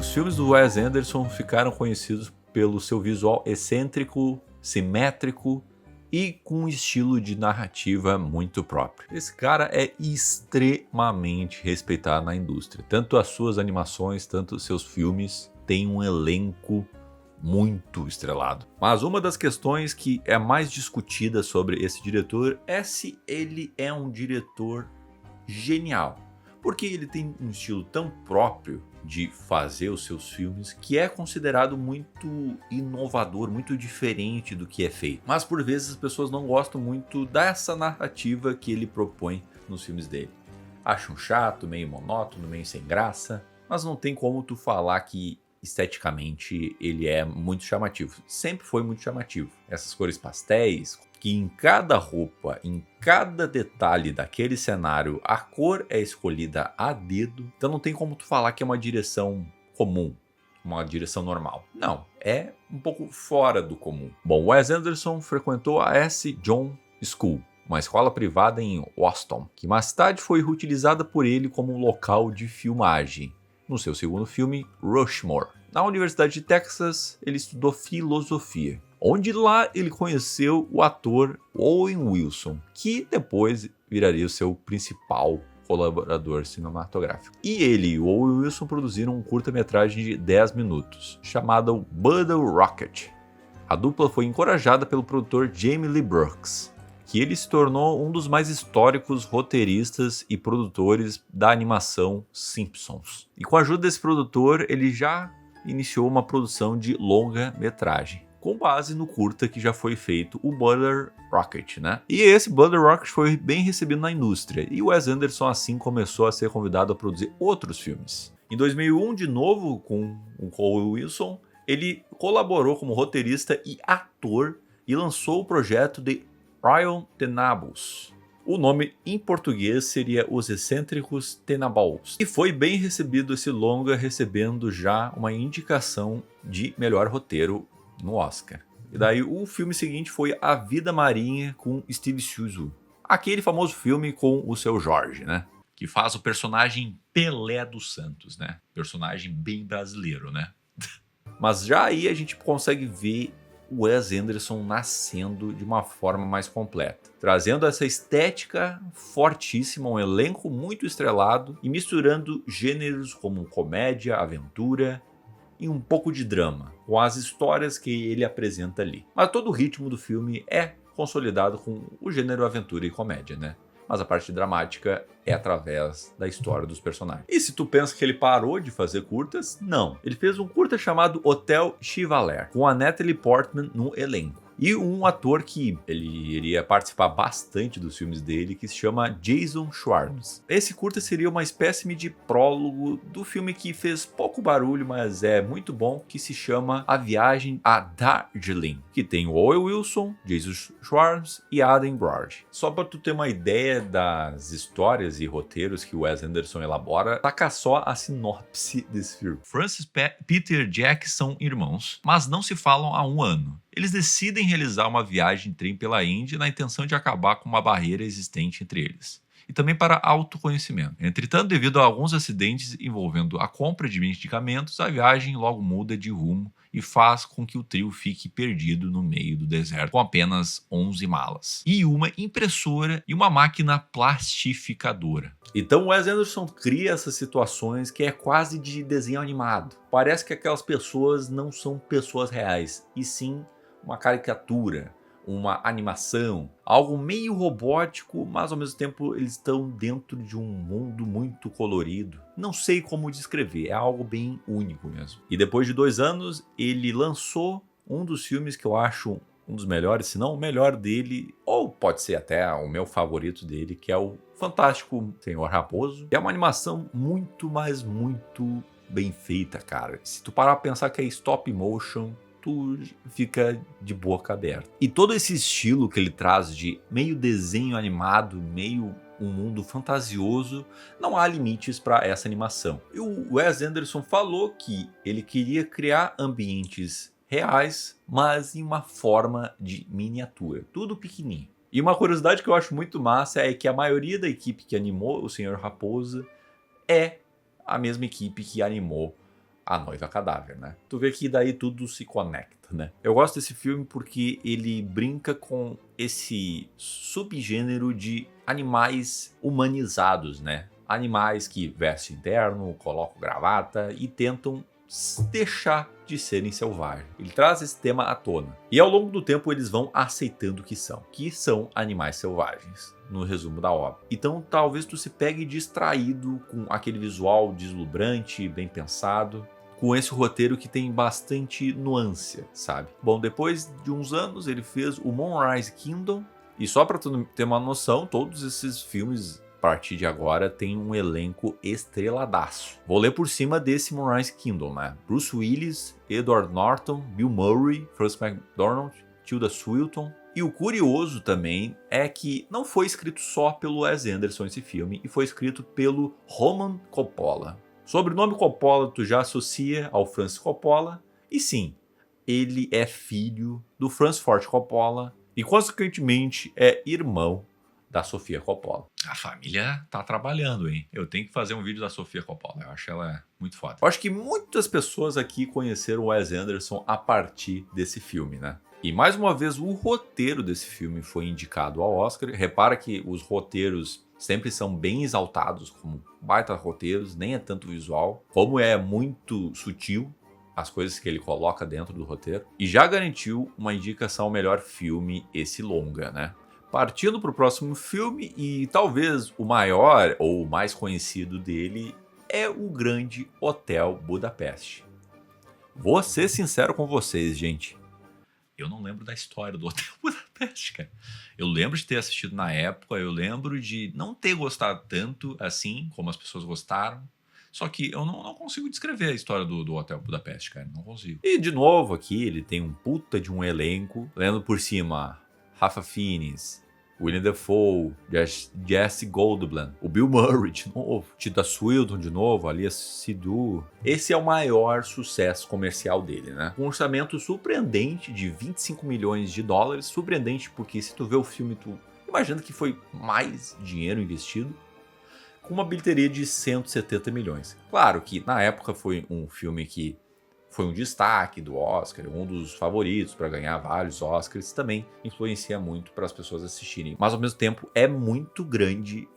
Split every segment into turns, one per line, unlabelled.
Os filmes do Wes Anderson ficaram conhecidos pelo seu visual excêntrico, simétrico e com um estilo de narrativa muito próprio. Esse cara é extremamente respeitado na indústria. Tanto as suas animações, tanto os seus filmes têm um elenco muito estrelado. Mas uma das questões que é mais discutida sobre esse diretor é se ele é um diretor genial. Porque ele tem um estilo tão próprio de fazer os seus filmes que é considerado muito inovador, muito diferente do que é feito. Mas por vezes as pessoas não gostam muito dessa narrativa que ele propõe nos filmes dele. Acham chato, meio monótono, meio sem graça, mas não tem como tu falar que esteticamente ele é muito chamativo. Sempre foi muito chamativo. Essas cores pastéis, que em cada roupa, em cada detalhe daquele cenário, a cor é escolhida a dedo. Então não tem como tu falar que é uma direção comum, uma direção normal. Não, é um pouco fora do comum. Bom, Wes Anderson frequentou a S. John School, uma escola privada em Boston, que mais tarde foi reutilizada por ele como local de filmagem. No seu segundo filme, Rushmore. Na Universidade de Texas, ele estudou filosofia, onde lá ele conheceu o ator Owen Wilson, que depois viraria o seu principal colaborador cinematográfico. E ele e o Owen Wilson produziram um curta-metragem de 10 minutos, chamado Bottle Rocket. A dupla foi encorajada pelo produtor Jamie Lee Brooks, que ele se tornou um dos mais históricos roteiristas e produtores da animação Simpsons. E com a ajuda desse produtor, ele já iniciou uma produção de longa-metragem, com base no curta que já foi feito, o Bottle Rocket, né? E esse Bottle Rocket foi bem recebido na indústria, e Wes Anderson assim começou a ser convidado a produzir outros filmes. Em 2001, de novo, com o Owen Wilson, ele colaborou como roteirista e ator e lançou o projeto de Ryan Tenables. O nome em português seria Os Excêntricos Tenables. E foi bem recebido esse longa, recebendo já uma indicação de melhor roteiro no Oscar. E daí o filme seguinte foi A Vida Marinha com Steve Zissou. Aquele famoso filme com o Seu Jorge, né? Que faz o personagem Pelé dos Santos, né? Personagem bem brasileiro, né? Mas já aí a gente consegue ver o Wes Anderson nascendo de uma forma mais completa, trazendo essa estética fortíssima, um elenco muito estrelado e misturando gêneros como comédia, aventura e um pouco de drama, com as histórias que ele apresenta ali. Mas todo o ritmo do filme é consolidado com o gênero aventura e comédia, né? Mas a parte dramática é através da história dos personagens. E se tu pensa que ele parou de fazer curtas, não. Ele fez um curta chamado Hotel Chevalier, com a Natalie Portman no elenco. E um ator que ele iria participar bastante dos filmes dele, que se chama Jason Schwartz. Esse curta seria uma espécie de prólogo do filme que fez pouco barulho, mas é muito bom, que se chama A Viagem a Darjeeling, que tem o Owen Wilson, Jason Schwartz e Adam Brody. Só para tu ter uma ideia das histórias e roteiros que o Wes Anderson elabora, taca só a sinopse desse filme. Francis, Peter e Jack são irmãos, mas não se falam há um ano. Eles decidem realizar uma viagem em trem pela Índia na intenção de acabar com uma barreira existente entre eles, e também para autoconhecimento. Entretanto, devido a alguns acidentes envolvendo a compra de medicamentos, a viagem logo muda de rumo e faz com que o trio fique perdido no meio do deserto com apenas 11 malas e uma impressora e uma máquina plastificadora. Então Wes Anderson cria essas situações que é quase de desenho animado. Parece que aquelas pessoas não são pessoas reais, e sim uma caricatura, uma animação, algo meio robótico, mas ao mesmo tempo eles estão dentro de um mundo muito colorido. Não sei como descrever, é algo bem único mesmo. E depois de 2 anos, ele lançou um dos filmes que eu acho um dos melhores, se não o melhor dele, ou pode ser até o meu favorito dele, que é o Fantástico Senhor Raposo. É uma animação muito, mas muito bem feita, cara. Se tu parar pra pensar que é stop motion, tu fica de boca aberta. E todo esse estilo que ele traz de meio desenho animado, meio um mundo fantasioso, não há limites para essa animação. E o Wes Anderson falou que ele queria criar ambientes reais, mas em uma forma de miniatura, tudo pequenininho. E uma curiosidade que eu acho muito massa é que a maioria da equipe que animou o Senhor Raposa é a mesma equipe que animou a noiva cadáver, né? Tu vê que daí tudo se conecta, né? Eu gosto desse filme porque ele brinca com esse subgênero de animais humanizados, né? Animais que vestem terno, colocam gravata e tentam deixar de serem selvagens. Ele traz esse tema à tona. E ao longo do tempo eles vão aceitando que são animais selvagens, no resumo da obra. Então talvez tu se pegue distraído com aquele visual deslumbrante, bem pensado, com esse roteiro que tem bastante nuance, sabe? Bom, depois de uns anos ele fez o Moonrise Kingdom, e só para tu ter uma noção, todos esses filmes a partir de agora tem um elenco estreladaço. Vou ler por cima desse Moonrise Kingdom, né? Bruce Willis, Edward Norton, Bill Murray, Frances McDormand, Tilda Swinton. E o curioso também é que não foi escrito só pelo Wes Anderson esse filme, e foi escrito pelo Roman Coppola. Sobrenome Coppola tu já associa ao Francis Coppola, e sim, ele é filho do Francis Ford Coppola e consequentemente é irmão da Sofia Coppola. A família tá trabalhando, hein? Eu tenho que fazer um vídeo da Sofia Coppola. Eu acho ela muito foda. Eu acho que muitas pessoas aqui conheceram o Wes Anderson a partir desse filme, né? E mais uma vez o roteiro desse filme foi indicado ao Oscar. Repara que os roteiros sempre são bem exaltados como baita roteiros, nem é tanto visual, como é muito sutil as coisas que ele coloca dentro do roteiro. E já garantiu uma indicação ao melhor filme esse longa, né? Partindo para o próximo filme, e talvez o maior ou o mais conhecido dele, é o Grande Hotel Budapeste. Vou ser sincero com vocês, gente. Eu não lembro da história do Hotel Budapeste, cara. Eu lembro de ter assistido na época, eu lembro de não ter gostado tanto assim, como as pessoas gostaram. Só que eu não consigo descrever a história do Hotel Budapeste, cara. Não consigo. E de novo aqui, ele tem um puta de um elenco. Lendo por cima, Ralph Fiennes, Willem Dafoe, Jesse Goldblum, o Bill Murray de novo, Tilda Swinton de novo, Alia Seydoux. Esse é o maior sucesso comercial dele, né? Com um orçamento surpreendente de 25 milhões de dólares. Surpreendente porque se tu vê o filme, tu imagina que foi mais dinheiro investido. Com uma bilheteria de 170 milhões. Claro que na época foi um filme que foi um destaque do Oscar, um dos favoritos para ganhar vários Oscars, também influencia muito para as pessoas assistirem. Mas ao mesmo tempo é muito grande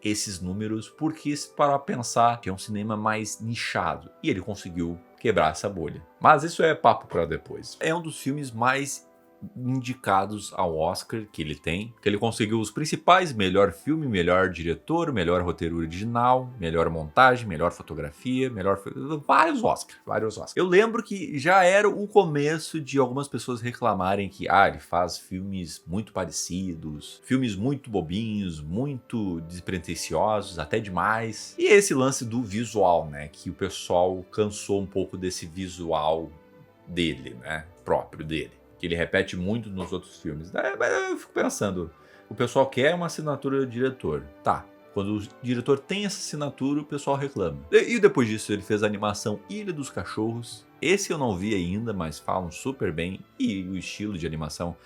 esses números, porque se parar a pensar que é um cinema mais nichado, e ele conseguiu quebrar essa bolha. Mas isso é papo para depois. É um dos filmes mais indicados ao Oscar que ele tem, que ele conseguiu os principais: melhor filme, melhor diretor, melhor roteiro original, melhor montagem, melhor fotografia, vários Oscars. Eu lembro que já era o começo de algumas pessoas reclamarem que ele faz filmes muito parecidos, filmes muito bobinhos, muito despretensiosos, até demais. E esse lance do visual, né, que o pessoal cansou um pouco desse visual dele, né, próprio dele, que ele repete muito nos outros filmes. Eu fico pensando, o pessoal quer uma assinatura do diretor. Tá, quando o diretor tem essa assinatura, o pessoal reclama. E depois disso ele fez a animação Ilha dos Cachorros. Esse eu não vi ainda, mas falam super bem. E o estilo de animação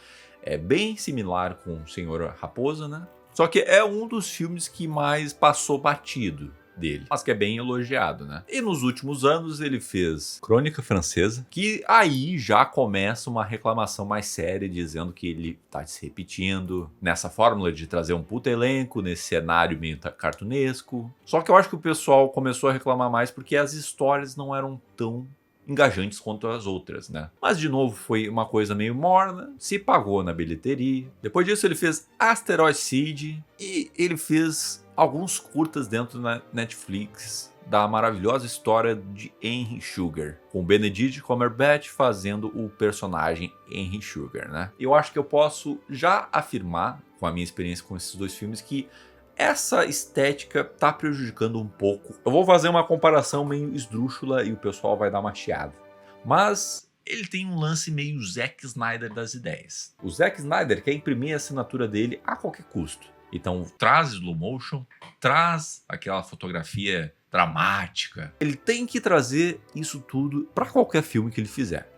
é bem similar com o Senhor Raposa, né? Só que é um dos filmes que mais passou batido dele, mas que é bem elogiado, né? E nos últimos anos ele fez Crônica Francesa, que aí já começa uma reclamação mais séria, dizendo que ele tá se repetindo nessa fórmula de trazer um puta elenco, nesse cenário meio cartunesco. Só que eu acho que o pessoal começou a reclamar mais porque as histórias não eram tão engajantes quanto as outras, né? Mas de novo foi uma coisa meio morna, se pagou na bilheteria. Depois disso ele fez Asteroid City e ele fez alguns curtas dentro da Netflix da maravilhosa história de Henry Sugar, com Benedict Cumberbatch fazendo o personagem Henry Sugar, né? Eu acho que eu posso já afirmar, com a minha experiência com esses dois filmes, que essa estética tá prejudicando um pouco. Eu vou fazer uma comparação meio esdrúxula e o pessoal vai dar uma chiada. Mas ele tem um lance meio Zack Snyder das ideias. O Zack Snyder quer imprimir a assinatura dele a qualquer custo. Então traz slow motion, traz aquela fotografia dramática. Ele tem que trazer isso tudo para qualquer filme que ele fizer.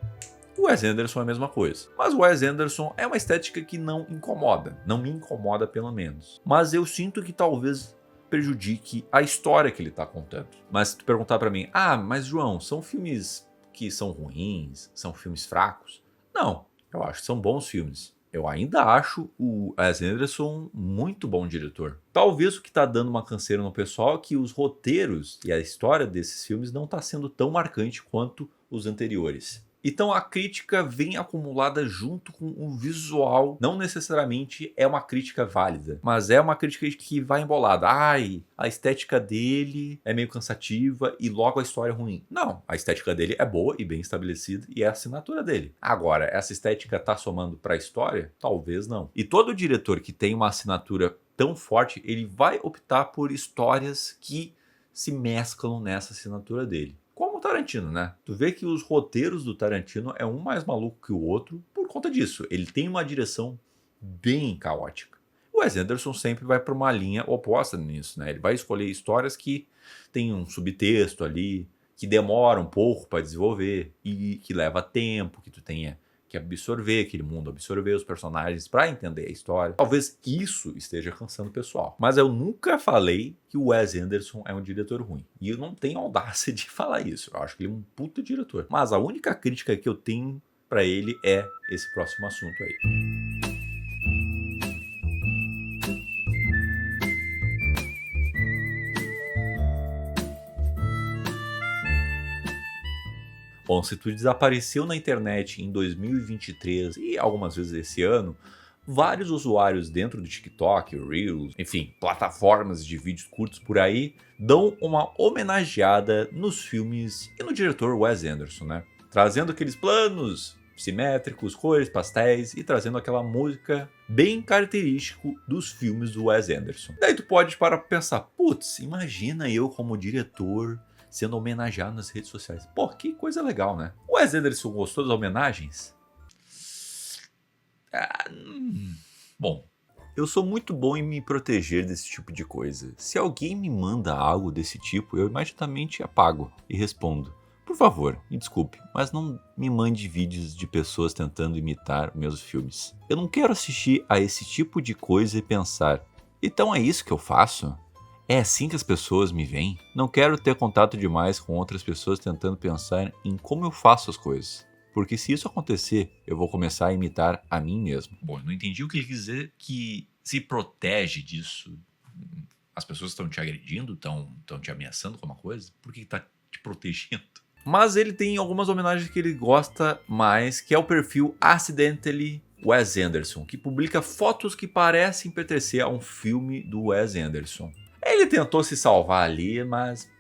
O Wes Anderson é a mesma coisa. Mas o Wes Anderson é uma estética que não incomoda. Não me incomoda, pelo menos. Mas eu sinto que talvez prejudique a história que ele tá contando. Mas se tu perguntar pra mim, mas João, são filmes que são ruins, são filmes fracos? Não, eu acho que são bons filmes. Eu ainda acho o Wes Anderson muito bom diretor. Talvez o que tá dando uma canseira no pessoal é que os roteiros e a história desses filmes não tá sendo tão marcante quanto os anteriores. Então a crítica vem acumulada junto com o visual. Não necessariamente é uma crítica válida, mas é uma crítica que vai embolada. A estética dele é meio cansativa e logo a história é ruim. Não, a estética dele é boa e bem estabelecida e é a assinatura dele. Agora, essa estética tá somando pra história? Talvez não. E todo diretor que tem uma assinatura tão forte, ele vai optar por histórias que se mesclam nessa assinatura dele. Como o Tarantino, né? Tu vê que os roteiros do Tarantino é um mais maluco que o outro por conta disso. Ele tem uma direção bem caótica. O Wes Anderson sempre vai para uma linha oposta nisso, né? Ele vai escolher histórias que tem um subtexto ali, que demora um pouco para desenvolver e que leva tempo, que tu tenha que absorver aquele mundo, absorver os personagens para entender a história. Talvez isso esteja cansando o pessoal. Mas eu nunca falei que o Wes Anderson é um diretor ruim. E eu não tenho audácia de falar isso. Eu acho que ele é um puta diretor. Mas a única crítica que eu tenho para ele é esse próximo assunto aí. Bom, se tu desapareceu na internet em 2023 e algumas vezes esse ano, vários usuários dentro do TikTok, Reels, enfim, plataformas de vídeos curtos por aí, dão uma homenageada nos filmes e no diretor Wes Anderson, né? Trazendo aqueles planos simétricos, cores, pastéis e trazendo aquela música bem característico dos filmes do Wes Anderson. Daí tu pode parar pra pensar, putz, imagina eu como diretor sendo homenageado nas redes sociais. Pô, que coisa legal, né? O Wes Anderson gostou das homenagens? Bom, eu sou muito bom em me proteger desse tipo de coisa. Se alguém me manda algo desse tipo, eu imediatamente apago e respondo. Por favor, me desculpe, mas não me mande vídeos de pessoas tentando imitar meus filmes. Eu não quero assistir a esse tipo de coisa e pensar, então é isso que eu faço? É assim que as pessoas me veem? Não quero ter contato demais com outras pessoas tentando pensar em como eu faço as coisas. Porque se isso acontecer, eu vou começar a imitar a mim mesmo. Bom, eu não entendi o que ele quis dizer que se protege disso. As pessoas estão te agredindo, estão te ameaçando com uma coisa? Por que está te protegendo? Mas ele tem algumas homenagens que ele gosta mais, que é o perfil Accidentally Wes Anderson, que publica fotos que parecem pertencer a um filme do Wes Anderson. Ele tentou se salvar ali, mas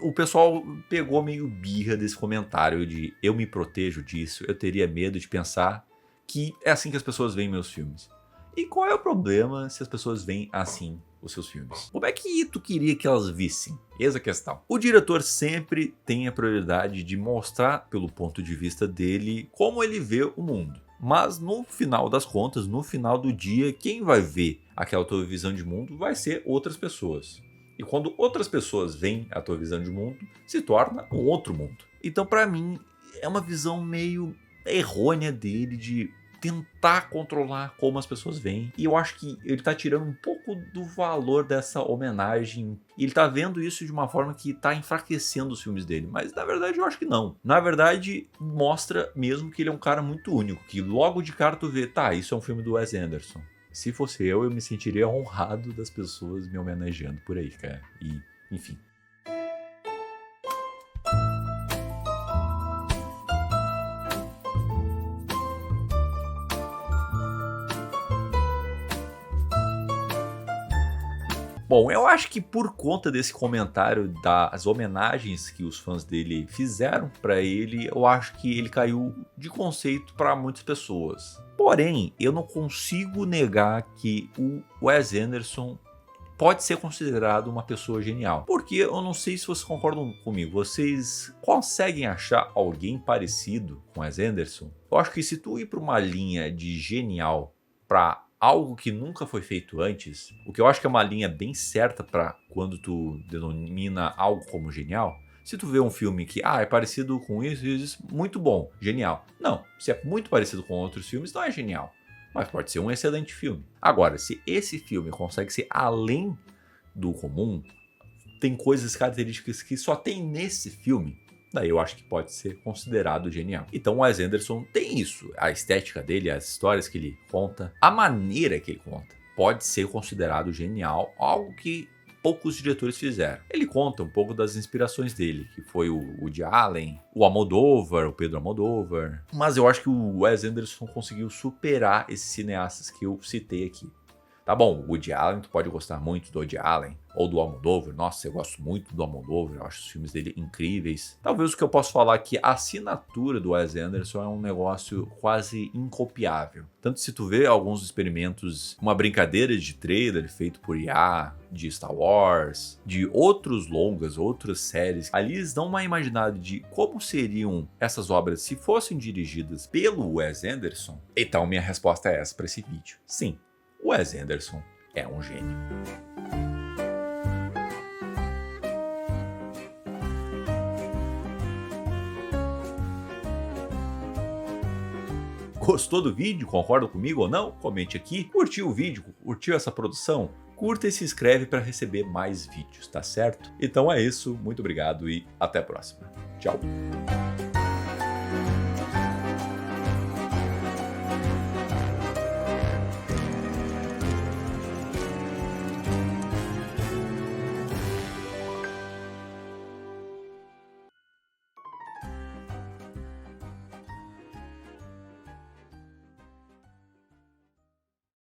o pessoal pegou meio birra desse comentário de eu me protejo disso, eu teria medo de pensar que é assim que as pessoas veem meus filmes. E qual é o problema se as pessoas veem assim os seus filmes? Como é que tu queria que elas vissem? Eis a questão. O diretor sempre tem a prioridade de mostrar pelo ponto de vista dele como ele vê o mundo. Mas no final das contas, no final do dia, quem vai ver aquela tua visão de mundo vai ser outras pessoas. E quando outras pessoas veem a tua visão de mundo, se torna um outro mundo. Então, pra mim, é uma visão meio errônea dele de tentar controlar como as pessoas veem. E eu acho que ele tá tirando um pouco do valor dessa homenagem. E ele tá vendo isso de uma forma que tá enfraquecendo os filmes dele. Mas na verdade eu acho que não. Na verdade, mostra mesmo que ele é um cara muito único. Que logo de cara tu vê, tá, isso é um filme do Wes Anderson. Se fosse eu me sentiria honrado das pessoas me homenageando por aí, cara. E, enfim. Bom, eu acho que por conta desse comentário das homenagens que os fãs dele fizeram pra ele, eu acho que ele caiu de conceito para muitas pessoas. Porém, eu não consigo negar que o Wes Anderson pode ser considerado uma pessoa genial. Porque eu não sei se vocês concordam comigo, vocês conseguem achar alguém parecido com Wes Anderson? Eu acho que se tu ir para uma linha de genial para algo que nunca foi feito antes, o que eu acho que é uma linha bem certa para quando tu denomina algo como genial. Se tu vê um filme que é parecido com isso, muito bom, genial. Não, se é muito parecido com outros filmes, não é genial. Mas pode ser um excelente filme. Agora, se esse filme consegue ser além do comum, tem coisas características que só tem nesse filme. Daí eu acho que pode ser considerado genial. Então o Wes Anderson tem isso. A estética dele, as histórias que ele conta, a maneira que ele conta, pode ser considerado genial, algo que poucos diretores fizeram. Ele conta um pouco das inspirações dele, que foi o Woody Allen, o Almodóvar, o Pedro Almodóvar. Mas eu acho que o Wes Anderson conseguiu superar esses cineastas que eu citei aqui. Tá bom, o Woody Allen, tu pode gostar muito do Woody Allen ou do Almodóvar. Nossa, eu gosto muito do Almodóvar, eu acho os filmes dele incríveis. Talvez o que eu posso falar é que a assinatura do Wes Anderson é um negócio quase incopiável. Tanto se tu vê alguns experimentos, uma brincadeira de trailer feito por IA, de Star Wars, de outros longas, outras séries, ali eles dão uma imaginada de como seriam essas obras se fossem dirigidas pelo Wes Anderson. Então minha resposta é essa para esse vídeo. Sim. Wes Anderson é um gênio. Gostou do vídeo? Concorda comigo ou não? Comente aqui. Curtiu o vídeo? Curtiu essa produção? Curta e se inscreve para receber mais vídeos, tá certo? Então é isso, muito obrigado e até a próxima. Tchau!